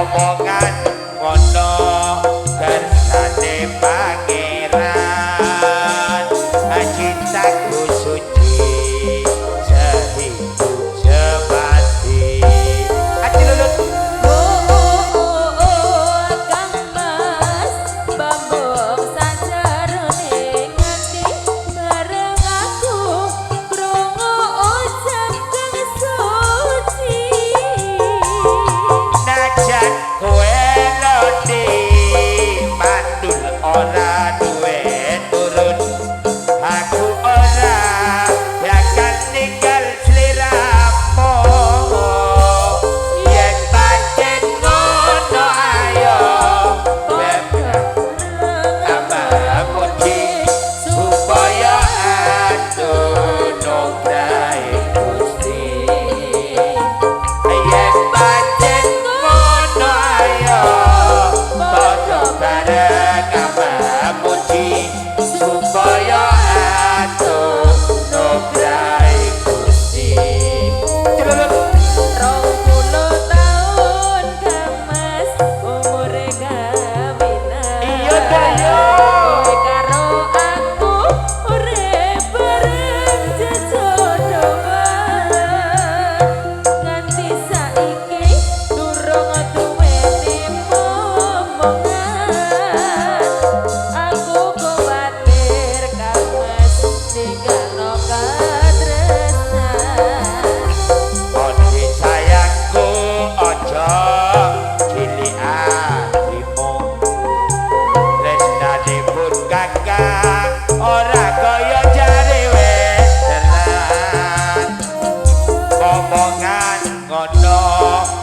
omongan ngono kersane pangeran cintaku suci sehidup semati ati lulut Kang Mas bambung sajarone ngati bareng aku krungu ucap kang suci najan kowe lodi mandul ora duwe turun aku ora bakal tinggal sliramu yen pancen ngono ayo tambah muji supaya adono grae Gusti yen pancen ngono ayo padha bareng tambah muji supaya adono grae Gusti 20 tahun Kang Mas umure kawinan Iya ta yo. Kowe karo aku urip bareng jejodhoan nganti saiki durung duweni momongan aku kuwatir Kang Mas ninggalno katresnan Odi sayangku ojo cilik atimu tresnane pun kakak ora kaya jare wedelan omongan ngono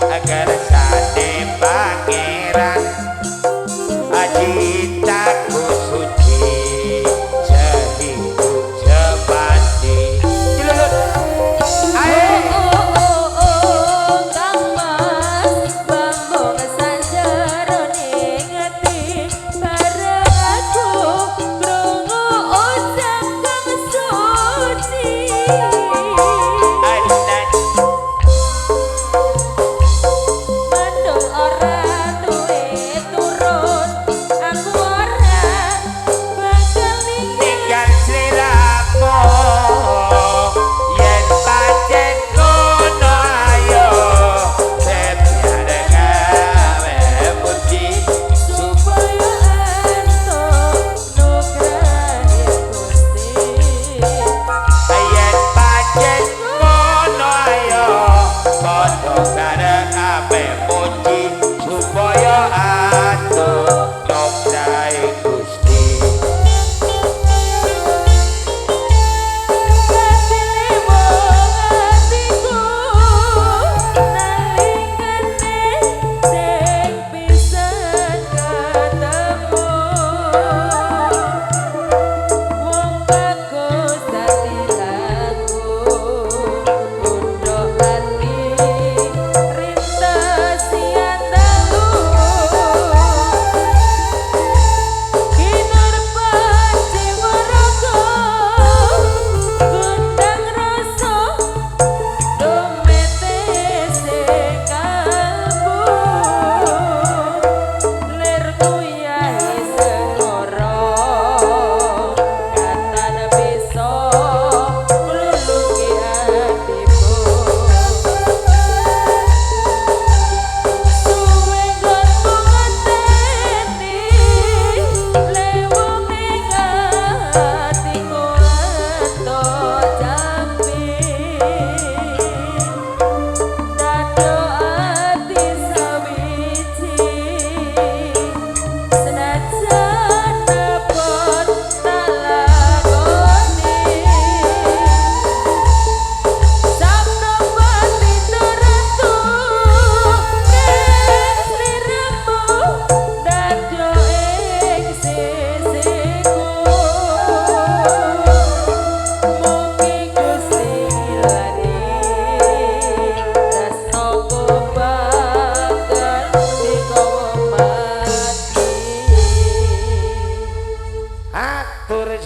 agar sane pangeran cintaku suci sehidup semati Cilulut ae Kang Mas bambung sajarone ngati bareng aku krungu ucap kang suci mandul ora duwe turun aku ora bakal tinggal sliramu yen pancen ngono ayo sepiare gawe muji supaya entuk nugrahe Gusti yen pancen ngono ayo padha bareng ape muji supaya atur nugrahe Gusti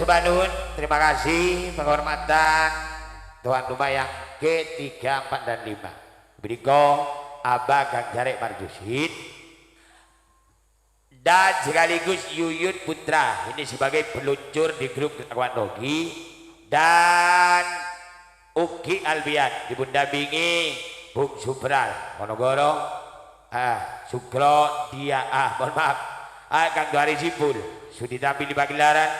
Bandung, terima kasih penghormatan tuan rumah yang ke-3, 4, dan 5. Berikut Abah Kang Jarek Marjusid dan sekaligus Yuyut Putra ini sebagai peluncur di grup Ketakuan Nogi, dan Uki Albian dibundampingi Bung Supral Monogoro, Sugro dia mohon maaf Kang Duari Sipul sudah tampil di pagelaran